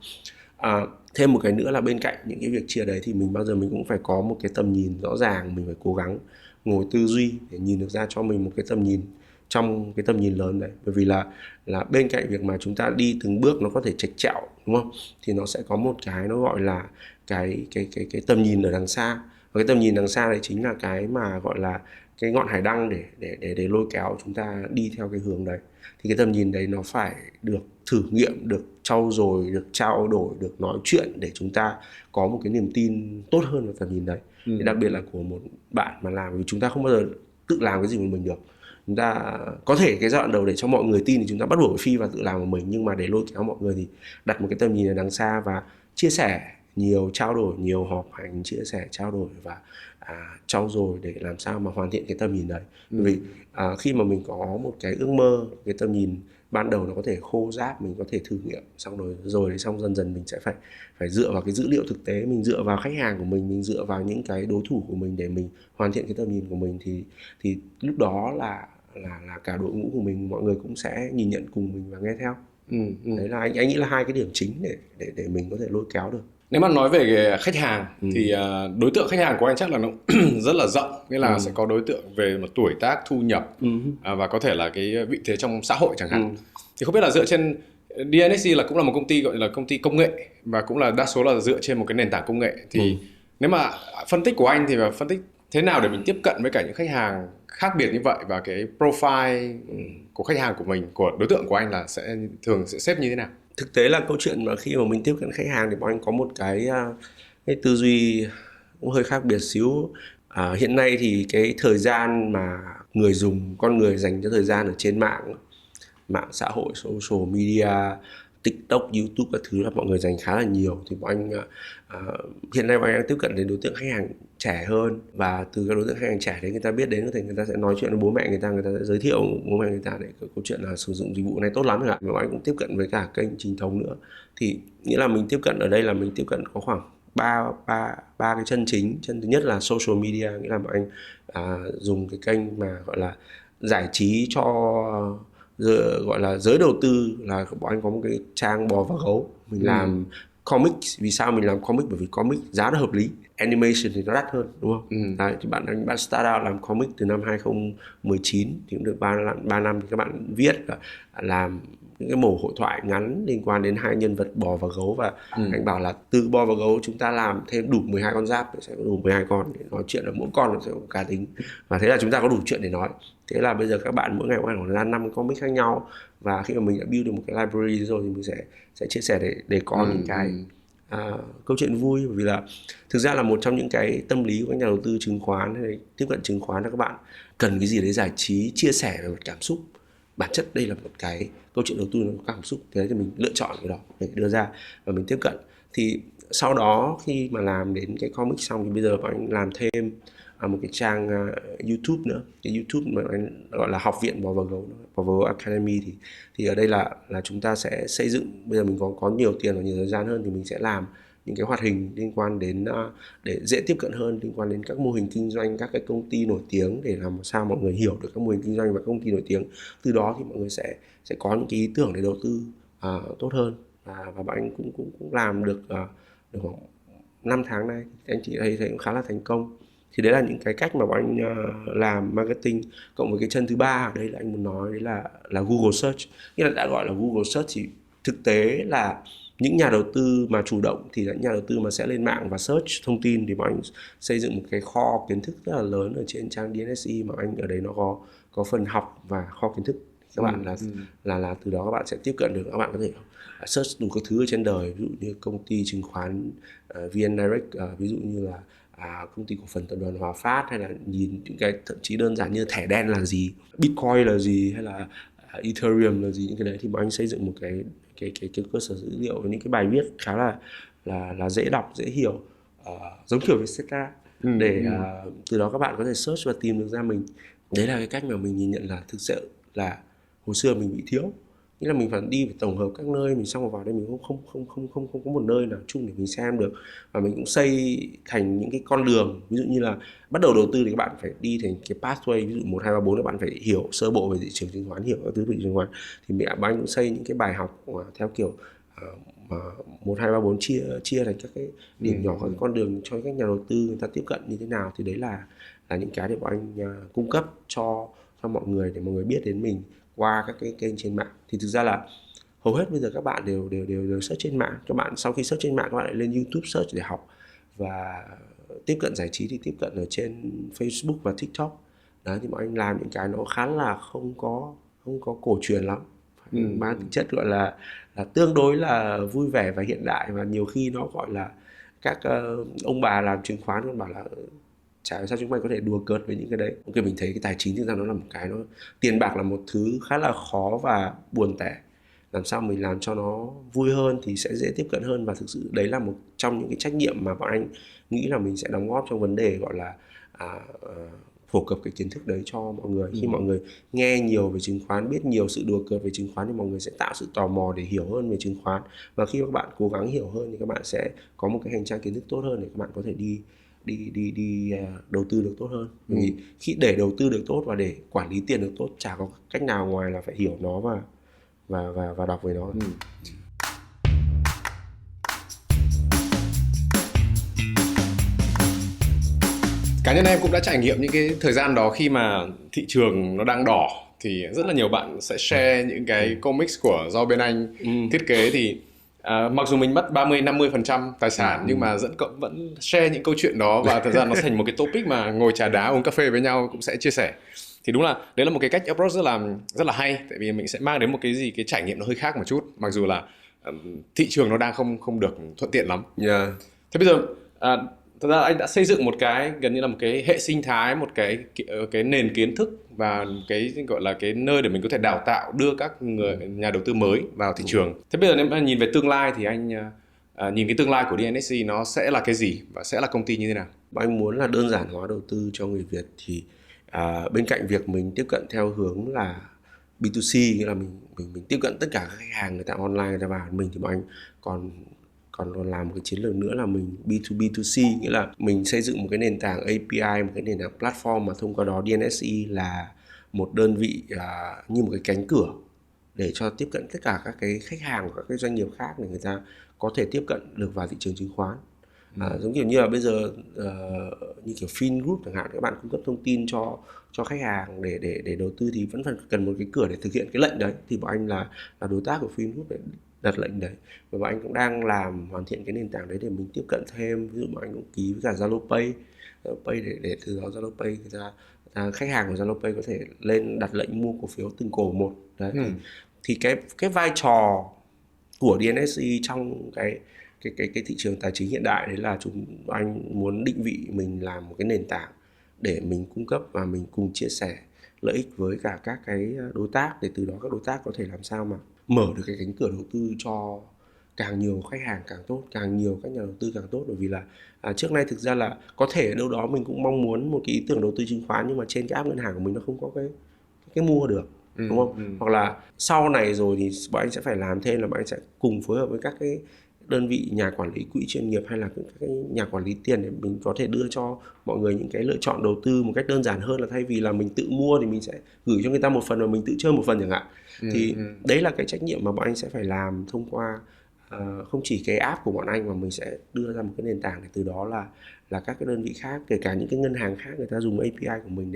Thêm một cái nữa là bên cạnh những cái việc chia đấy thì mình bao giờ mình cũng phải có một cái tầm nhìn rõ ràng. Mình phải cố gắng ngồi tư duy để nhìn được ra cho mình một cái tầm nhìn trong cái tầm nhìn lớn đấy. Bởi vì là bên cạnh việc mà chúng ta đi từng bước nó có thể chệch chẹo, đúng không, thì nó sẽ có một cái nó gọi là cái tầm nhìn ở đằng xa. Và cái tầm nhìn đằng xa đấy chính là cái mà gọi là cái ngọn hải đăng để lôi kéo chúng ta đi theo cái hướng đấy. Thì cái tầm nhìn đấy nó phải được thử nghiệm, được trau dồi, được trao đổi, được nói chuyện để chúng ta có một cái niềm tin tốt hơn vào tầm nhìn đấy. Thì đặc biệt là của một bạn mà làm, vì chúng ta không bao giờ tự làm cái gì của mình được. Chúng ta có thể cái giai đoạn đầu để cho mọi người tin thì chúng ta bắt buộc phải phi và tự làm của mình, nhưng mà để lôi kéo mọi người thì đặt một cái tầm nhìn ở đằng xa và chia sẻ nhiều, trao đổi nhiều, họp hành, chia sẻ, trao đổi và trau dồi để làm sao mà hoàn thiện cái tầm nhìn đấy. Vì khi mà mình có một cái ước mơ, cái tầm nhìn ban đầu nó có thể khô ráp, mình có thể thử nghiệm xong rồi xong dần dần mình sẽ phải dựa vào cái dữ liệu thực tế, mình dựa vào khách hàng của mình dựa vào những cái đối thủ của mình để mình hoàn thiện cái tầm nhìn của mình, thì lúc đó là cả đội ngũ của mình, mọi người cũng sẽ nhìn nhận cùng mình và nghe theo. Đấy là anh nghĩ là hai cái điểm chính để mình có thể lôi kéo được. Nếu mà nói về khách hàng thì đối tượng khách hàng của anh chắc là nó rất là rộng, nghĩa là sẽ có đối tượng về một tuổi tác, thu nhập và có thể là cái vị thế trong xã hội chẳng hạn. Thì không biết là dựa trên DNSE là cũng là một công ty gọi là công ty công nghệ, và cũng là đa số là dựa trên một cái nền tảng công nghệ, thì nếu mà phân tích của anh thì là phân tích thế nào để mình tiếp cận với cả những khách hàng khác biệt như vậy, và cái profile của khách hàng của mình, của đối tượng của anh là thường sẽ xếp như thế nào? Thực tế là câu chuyện mà khi mà mình tiếp cận khách hàng thì bọn anh có một cái tư duy cũng hơi khác biệt xíu. Hiện nay thì cái thời gian mà người dùng, con người dành cho thời gian ở trên mạng xã hội, social media, TikTok, YouTube các thứ là mọi người dành khá là nhiều, thì bọn anh hiện nay bọn anh đang tiếp cận đến đối tượng khách hàng trẻ hơn, và từ các đối tượng khách hàng trẻ đấy người ta biết đến thì người ta sẽ nói chuyện với bố mẹ người ta sẽ giới thiệu bố mẹ người ta để câu chuyện là sử dụng dịch vụ này tốt lắm chẳng hạn. Bọn anh cũng tiếp cận với cả kênh chính thống nữa, thì nghĩa là mình tiếp cận ở đây là mình tiếp cận có khoảng ba cái chân chính. Chân thứ nhất là social media, nghĩa là bọn anh dùng cái kênh mà gọi là giải trí cho gọi là giới đầu tư, là bọn anh có một cái trang bò và gấu, mình làm comics. Vì sao mình làm comic? Bởi vì comic giá nó hợp lý, animation thì nó đắt hơn, đúng không? Đấy, thì bạn start out làm comic từ năm 2019 thì cũng được 3 năm thì các bạn viết và làm những cái mẩu hội thoại ngắn liên quan đến hai nhân vật bò và gấu, và anh bảo là từ bò và gấu chúng ta làm thêm đủ 12 con giáp, sẽ có đủ 12 con để nói chuyện, là mỗi con nó sẽ có cá tính, và thế là chúng ta có đủ chuyện để nói. Thế là bây giờ các bạn mỗi ngày có ra 5 comic khác nhau, và khi mà mình đã build được một cái library rồi thì mình sẽ chia sẻ để có những cái câu chuyện vui. Bởi vì là thực ra là một trong những cái tâm lý của các nhà đầu tư chứng khoán hay tiếp cận chứng khoán là các bạn cần cái gì đấy giải trí, chia sẻ về một cảm xúc. Bản chất đây là một cái câu chuyện đầu tư nó có cảm xúc, thế thì mình lựa chọn cái đó để đưa ra và mình tiếp cận. Thì sau đó khi mà làm đến cái comic xong thì bây giờ anh làm thêm một cái trang YouTube nữa, cái YouTube mà anh gọi là Học viện Bò và Gấu, Bò và Gấu Academy. Thì ở đây là chúng ta sẽ xây dựng, bây giờ mình có nhiều tiền và nhiều thời gian hơn thì mình sẽ làm những cái hoạt hình liên quan đến để dễ tiếp cận hơn, liên quan đến các mô hình kinh doanh, các cái công ty nổi tiếng, để làm sao mọi người hiểu được các mô hình kinh doanh và công ty nổi tiếng. Từ đó thì mọi người sẽ có những cái ý tưởng để đầu tư tốt hơn. Và bạn anh cũng làm được khoảng 5 tháng nay, anh chị thấy cũng khá là thành công. Thì đấy là những cái cách mà bọn anh làm marketing. Cộng với cái chân thứ ba ở đây là anh muốn nói đấy là Google Search. Nghĩa là đã gọi là Google Search thì thực tế là những nhà đầu tư mà chủ động thì là những nhà đầu tư mà sẽ lên mạng và search thông tin. Thì bọn anh xây dựng một cái kho kiến thức rất là lớn ở trên trang DNSE, mà anh ở đấy nó có phần học và kho kiến thức. Các bạn là từ đó các bạn sẽ tiếp cận được, các bạn có thể search đủ các thứ ở trên đời, ví dụ như công ty chứng khoán VN Direct, ví dụ như là công ty cổ phần tập đoàn Hòa Phát, hay là nhìn những cái thậm chí đơn giản như thẻ đen là gì, Bitcoin là gì, hay là Ethereum là gì, những cái đấy thì bọn anh xây dựng một cái cơ sở dữ liệu với những cái bài viết khá là dễ đọc, dễ hiểu, giống kiểu Vietcetera, để từ đó các bạn có thể search và tìm được ra mình. Đấy là cái cách mà mình nhìn nhận là thực sự là hồi xưa mình bị thiếu, nghĩa là mình phải đi phải tổng hợp các nơi, mình xong rồi vào đây mình không có một nơi nào chung để mình xem được. Và mình cũng xây thành những cái con đường, ví dụ như là bắt đầu đầu tư thì các bạn phải đi thành cái pathway, ví dụ 1, 2, 3, 4 các bạn phải hiểu sơ bộ về thị trường chứng khoán, hiểu các thứ về thị trường chứng khoán. Thì mẹ anh cũng xây những cái bài học theo kiểu 1, 2, 3, 4 chia thành các cái điểm nhỏ, các cái con đường cho các nhà đầu tư người ta tiếp cận như thế nào. Thì đấy là những cái để bọn anh cung cấp cho mọi người, để mọi người biết đến mình qua các cái kênh trên mạng. Thì thực ra là hầu hết bây giờ các bạn đều search trên mạng. Các bạn sau khi search trên mạng các bạn lại lên YouTube search để học, và tiếp cận giải trí thì tiếp cận ở trên Facebook và TikTok. Đấy, thì bọn anh làm những cái nó khá là không có cổ truyền lắm, mang tính chất gọi là tương đối là vui vẻ và hiện đại. Và nhiều khi nó gọi là các ông bà làm chứng khoán còn bảo là chả sao chúng mày có thể đùa cợt với những cái đấy. Ok, mình thấy cái tài chính thực ra nó là một cái, nó tiền bạc là một thứ khá là khó và buồn tẻ. Làm sao mình làm cho nó vui hơn thì sẽ dễ tiếp cận hơn. Và thực sự đấy là một trong những cái trách nhiệm mà bọn anh nghĩ là mình sẽ đóng góp trong vấn đề gọi là phổ cập cái kiến thức đấy cho mọi người. Khi mọi người nghe nhiều về chứng khoán, biết nhiều sự đùa cợt về chứng khoán, thì mọi người sẽ tạo sự tò mò để hiểu hơn về chứng khoán. Và khi các bạn cố gắng hiểu hơn thì các bạn sẽ có một cái hành trang kiến thức tốt hơn để các bạn có thể đi đầu tư được tốt hơn. Vì khi để đầu tư được tốt và để quản lý tiền được tốt, chả có cách nào ngoài là phải hiểu nó và đọc về nó. Cá nhân em cũng đã trải nghiệm những cái thời gian đó, khi mà thị trường nó đang đỏ thì rất là nhiều bạn sẽ share những cái comics do bên anh thiết kế. Thì mặc dù mình mất 30-50% tài sản nhưng mà vẫn share những câu chuyện đó, và thật ra nó thành một cái topic mà ngồi trà đá uống cà phê với nhau cũng sẽ chia sẻ. Thì đúng là đấy là một cái cách approach rất là hay, tại vì mình sẽ mang đến một cái trải nghiệm nó hơi khác một chút. Mặc dù là thị trường nó đang không được thuận tiện lắm. Yeah. Thế bây giờ thật ra anh đã xây dựng một cái gần như là một cái hệ sinh thái, một cái nền kiến thức và cái gọi là cái nơi để mình có thể đào tạo, đưa các nhà đầu tư mới vào thị trường. Thế bây giờ nếu mà nhìn về tương lai thì anh nhìn cái tương lai của DNSC nó sẽ là cái gì và sẽ là công ty như thế nào? Anh muốn là đơn giản hóa đầu tư cho người Việt thì bên cạnh việc mình tiếp cận theo hướng là B2C, nghĩa là mình tiếp cận tất cả các khách hàng, người ta online người ta vào mình, thì bọn anh còn làm một cái chiến lược nữa là mình B2B2C, nghĩa là mình xây dựng một cái nền tảng API, một cái nền tảng platform mà thông qua đó DNSE là một đơn vị như một cái cánh cửa để cho tiếp cận tất cả các cái khách hàng của các cái doanh nghiệp khác để người ta có thể tiếp cận được vào thị trường chứng khoán. Giống kiểu như là bây giờ như kiểu Fingroup chẳng hạn, các bạn cung cấp thông tin cho khách hàng để đầu tư thì vẫn phải cần một cái cửa để thực hiện cái lệnh đấy, thì bọn anh là đối tác của Fingroup để đặt lệnh đấy, và bọn anh cũng đang hoàn thiện cái nền tảng đấy để mình tiếp cận thêm. Ví dụ bọn anh cũng ký với cả Zalo Pay để từ đó Zalo Pay khách hàng của Zalo Pay có thể lên đặt lệnh mua cổ phiếu từng cổ một đấy. Thì cái vai trò của DNSE trong cái thị trường tài chính hiện đại đấy là anh muốn định vị mình làm một cái nền tảng để mình cung cấp và mình cùng chia sẻ lợi ích với cả các cái đối tác, để từ đó các đối tác có thể làm sao mà mở được cái cánh cửa đầu tư cho càng nhiều khách hàng càng tốt, càng nhiều các nhà đầu tư càng tốt. Bởi vì là trước nay thực ra là có thể ở đâu đó mình cũng mong muốn một cái ý tưởng đầu tư chứng khoán, nhưng mà trên cái app ngân hàng của mình nó không có cái mua được, đúng không? Hoặc là sau này rồi thì bọn anh sẽ phải làm thêm là bọn anh sẽ cùng phối hợp với các cái đơn vị nhà quản lý quỹ chuyên nghiệp hay là các cái nhà quản lý tiền để mình có thể đưa cho mọi người những cái lựa chọn đầu tư một cách đơn giản hơn, là thay vì là mình tự mua thì mình sẽ gửi cho người ta một phần và mình tự chơi một phần chẳng hạn. Thì đấy là cái trách nhiệm mà bọn anh sẽ phải làm thông qua không chỉ cái app của bọn anh, mà mình sẽ đưa ra một cái nền tảng để từ đó là các cái đơn vị khác, kể cả những cái ngân hàng khác, người ta dùng API của mình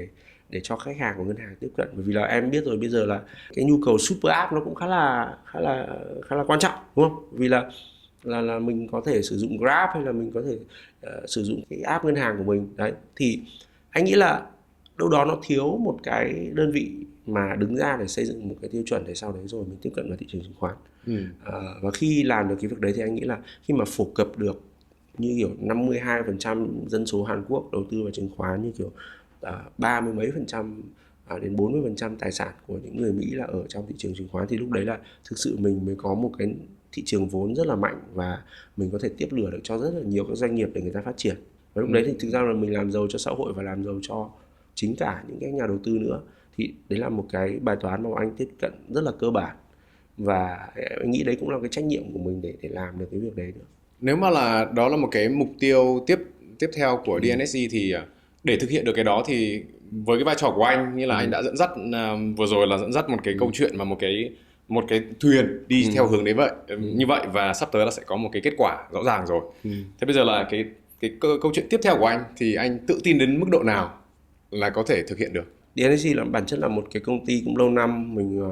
để cho khách hàng của ngân hàng tiếp cận. Bởi vì là em biết rồi, bây giờ là cái nhu cầu super app nó cũng khá là quan trọng, đúng không? Vì là mình có thể sử dụng Grab hay là mình có thể sử dụng cái app ngân hàng của mình đấy, thì anh nghĩ là đâu đó nó thiếu một cái đơn vị mà đứng ra để xây dựng một cái tiêu chuẩn để sau đấy rồi mình tiếp cận vào thị trường chứng khoán. Và khi làm được cái việc đấy thì anh nghĩ là khi mà phổ cập được như kiểu 52% dân số Hàn Quốc đầu tư vào chứng khoán, như kiểu 30 mấy % đến 40% tài sản của những người Mỹ là ở trong thị trường chứng khoán, thì lúc đấy là thực sự mình mới có một cái thị trường vốn rất là mạnh và mình có thể tiếp lửa được cho rất là nhiều các doanh nghiệp để người ta phát triển. Và lúc đấy thì thực ra là mình làm giàu cho xã hội và làm giàu cho chính cả những cái nhà đầu tư nữa. Thì đấy là một cái bài toán mà anh tiếp cận rất là cơ bản, và anh nghĩ đấy cũng là cái trách nhiệm của mình để làm được cái việc đấy nữa. Nếu mà đó là một cái mục tiêu tiếp theo của DNSE thì để thực hiện được cái đó thì với cái vai trò của anh, như là anh đã dẫn dắt vừa rồi là dẫn dắt một cái câu chuyện mà một cái thuyền đi theo hướng đấy vậy, như vậy, và sắp tới là sẽ có một cái kết quả rõ ràng rồi. Thế bây giờ là cái câu chuyện tiếp theo của anh thì anh tự tin đến mức độ nào là có thể thực hiện được? DNSE là bản chất là một cái công ty cũng lâu năm, mình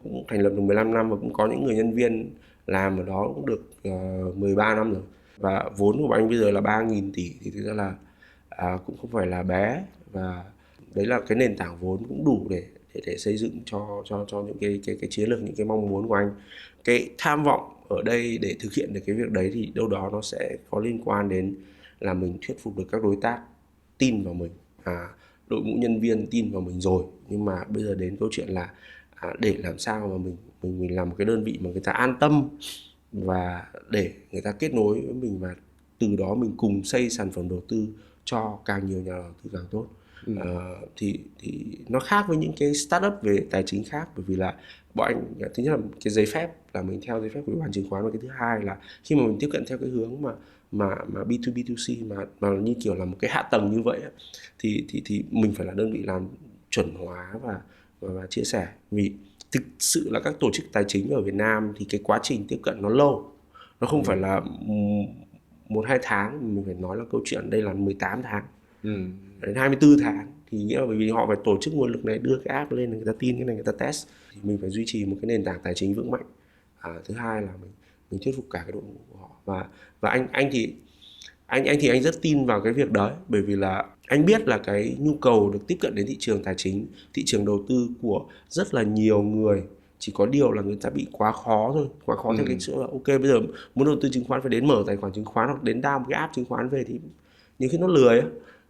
cũng thành lập được 15 năm và cũng có những người nhân viên làm ở đó cũng được 13 năm rồi. Và vốn của anh bây giờ là 3.000 tỷ thì thực ra là cũng không phải là bé, và đấy là cái nền tảng vốn cũng đủ để xây dựng cho những cái chiến lược, những cái mong muốn của anh. Cái tham vọng ở đây để thực hiện được cái việc đấy thì đâu đó nó sẽ có liên quan đến là mình thuyết phục được các đối tác tin vào mình, đội ngũ nhân viên tin vào mình rồi, nhưng mà bây giờ đến câu chuyện là để làm sao mà mình làm một cái đơn vị mà người ta an tâm và để người ta kết nối với mình, và từ đó mình cùng xây sản phẩm đầu tư cho càng nhiều nhà đầu tư càng tốt. Thì nó khác với những cái startup về tài chính khác, bởi vì là bọn anh thứ nhất là cái giấy phép là mình theo giấy phép của Ủy ban chứng khoán, và cái thứ hai là khi mà mình tiếp cận theo cái hướng mà B2B2C mà như kiểu là một cái hạ tầng như vậy thì mình phải là đơn vị làm chuẩn hóa và chia sẻ. Vì thực sự là các tổ chức tài chính ở Việt Nam thì cái quá trình tiếp cận nó lâu, nó không phải là 1-2 tháng, mình phải nói là câu chuyện đây là 18 tháng đến 24 tháng, thì nghĩa là bởi vì họ phải tổ chức nguồn lực này, đưa cái app lên, người ta tin cái này, người ta test, thì mình phải duy trì một cái nền tảng tài chính vững mạnh. Thứ hai là mình thuyết phục cả cái đội ngũ của họ, và anh thì anh rất tin vào cái việc đấy, bởi vì là anh biết là cái nhu cầu được tiếp cận đến thị trường tài chính, thị trường đầu tư của rất là nhiều người chỉ có điều là người ta bị quá khó thôi, quá khó theo cái chỗ là ok bây giờ muốn đầu tư chứng khoán phải đến mở tài khoản chứng khoán hoặc đến download một cái app chứng khoán về thì nhiều khi nó lười á,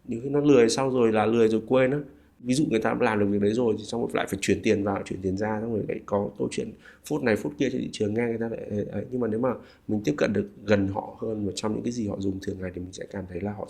nhiều khi nó lười xong rồi là lười rồi quên á. Ví dụ người ta làm được việc đấy rồi thì xong rồi lại phải chuyển tiền vào chuyển tiền ra, xong rồi lại có câu chuyện phút này phút kia trên thị trường nghe người ta lại ấy. Nhưng mà nếu mà mình tiếp cận được gần họ hơn và trong những cái gì họ dùng thường ngày thì mình sẽ cảm thấy là họ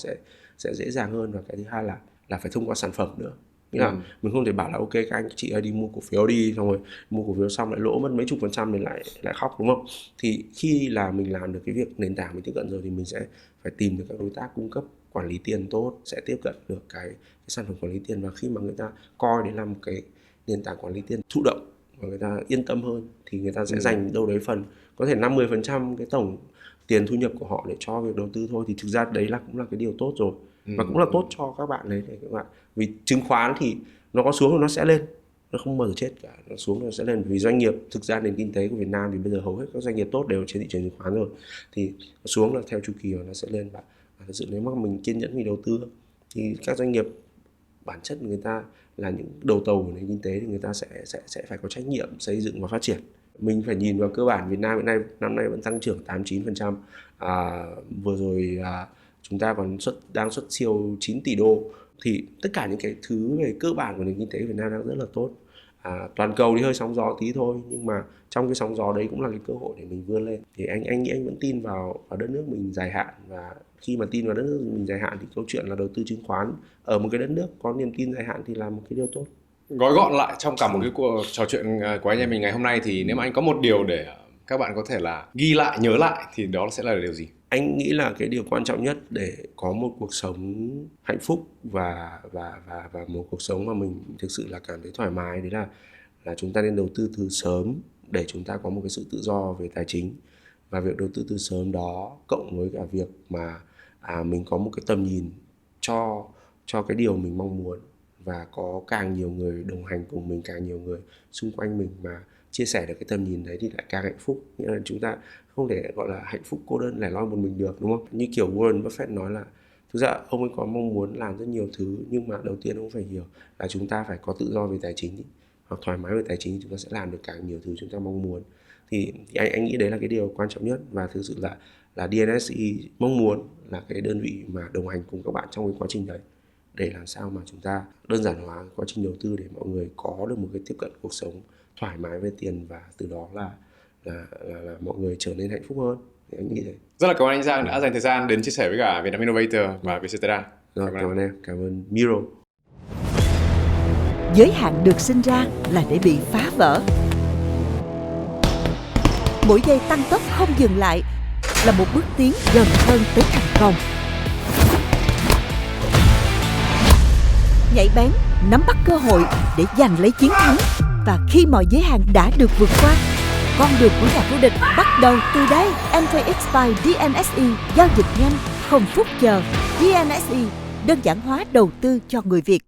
sẽ dễ dàng hơn. Và cái thứ hai là phải thông qua sản phẩm nữa. Nghĩa là mình không thể bảo là ok các anh chị ơi đi mua cổ phiếu đi, xong rồi mua cổ phiếu xong lại lỗ mất mấy chục % mình lại khóc, đúng không? Thì khi là mình làm được cái việc nền tảng mình tiếp cận rồi thì mình sẽ phải tìm được các đối tác cung cấp quản lý tiền tốt, sẽ tiếp cận được cái sản phẩm quản lý tiền. Và khi mà người ta coi đấy là một cái nền tảng quản lý tiền thụ động và người ta yên tâm hơn thì người ta sẽ dành đâu đấy phần có thể 50% cái tổng tiền thu nhập của họ để cho việc đầu tư thôi. Thì thực ra đấy cũng là cái điều tốt rồi, và cũng là tốt cho các bạn đấy, để các bạn, vì chứng khoán thì nó có xuống thì nó sẽ lên, nó không bao giờ chết cả, nó xuống nó sẽ lên. Vì doanh nghiệp, thực ra nền kinh tế của Việt Nam thì bây giờ hầu hết các doanh nghiệp tốt đều trên thị trường chứng khoán rồi, thì nó xuống là theo chu kỳ và nó sẽ lên. Và thực sự nếu mà mình kiên nhẫn mình đầu tư thì các doanh nghiệp bản chất người ta là những đầu tàu của nền kinh tế thì người ta sẽ phải có trách nhiệm xây dựng và phát triển. Mình phải nhìn vào cơ bản Việt Nam hiện nay năm nay vẫn tăng trưởng 8-9%. Vừa rồi chúng ta còn đang xuất siêu 9 tỷ đô. Thì tất cả những cái thứ về cơ bản của nền kinh tế Việt Nam đang rất là tốt. Toàn cầu thì hơi sóng gió tí thôi, nhưng mà trong cái sóng gió đấy cũng là cái cơ hội để mình vươn lên. Thì anh nghĩ anh vẫn tin vào đất nước mình dài hạn, và khi mà tin vào đất nước mình dài hạn thì câu chuyện là đầu tư chứng khoán ở một cái đất nước có niềm tin dài hạn thì là một cái điều tốt. Gói gọn lại trong cả một cái cuộc trò chuyện của anh em mình ngày hôm nay thì nếu mà anh có một điều để các bạn có thể là ghi lại, nhớ lại thì đó sẽ là điều gì? Anh nghĩ là cái điều quan trọng nhất để có một cuộc sống hạnh phúc và một cuộc sống mà mình thực sự là cảm thấy thoải mái, đấy là chúng ta nên đầu tư từ sớm để chúng ta có một cái sự tự do về tài chính. Và việc đầu tư từ sớm đó cộng với cả việc mà mình có một cái tầm nhìn cho cái điều mình mong muốn, và có càng nhiều người đồng hành cùng mình, càng nhiều người xung quanh mình mà chia sẻ được cái tầm nhìn đấy thì lại càng hạnh phúc. Nghĩa là chúng ta không thể gọi là hạnh phúc cô đơn lẻ loi một mình được, đúng không? Như kiểu Warren Buffett nói là thực ra ông ấy có mong muốn làm rất nhiều thứ, nhưng mà đầu tiên ông phải hiểu là chúng ta phải có tự do về tài chính hoặc thoải mái về tài chính, chúng ta sẽ làm được càng nhiều thứ chúng ta mong muốn. Thì anh nghĩ đấy là cái điều quan trọng nhất, và thực sự là DNSE mong muốn là cái đơn vị mà đồng hành cùng các bạn trong cái quá trình đấy, để làm sao mà chúng ta đơn giản hóa quá trình đầu tư để mọi người có được một cái tiếp cận cuộc sống thoải mái về tiền, và từ đó là mọi người trở nên hạnh phúc hơn. Thì anh nghĩ thế. Rất là cảm ơn anh Giang đã dành thời gian đến chia sẻ với cả Vietnam Innovator và Vietcetera. Rồi, cảm ơn em, cảm ơn Miro. Giới hạn được sinh ra là để bị phá vỡ. Mỗi giây tăng tốc không dừng lại là một bước tiến gần hơn tới thành công. Nhạy bén, nắm bắt cơ hội để giành lấy chiến thắng. Và khi mọi giới hạn đã được vượt qua, con đường của nhà vô địch bắt đầu từ đây. MTX by DNSE, giao dịch nhanh, không phút chờ. DNSE, đơn giản hóa đầu tư cho người Việt.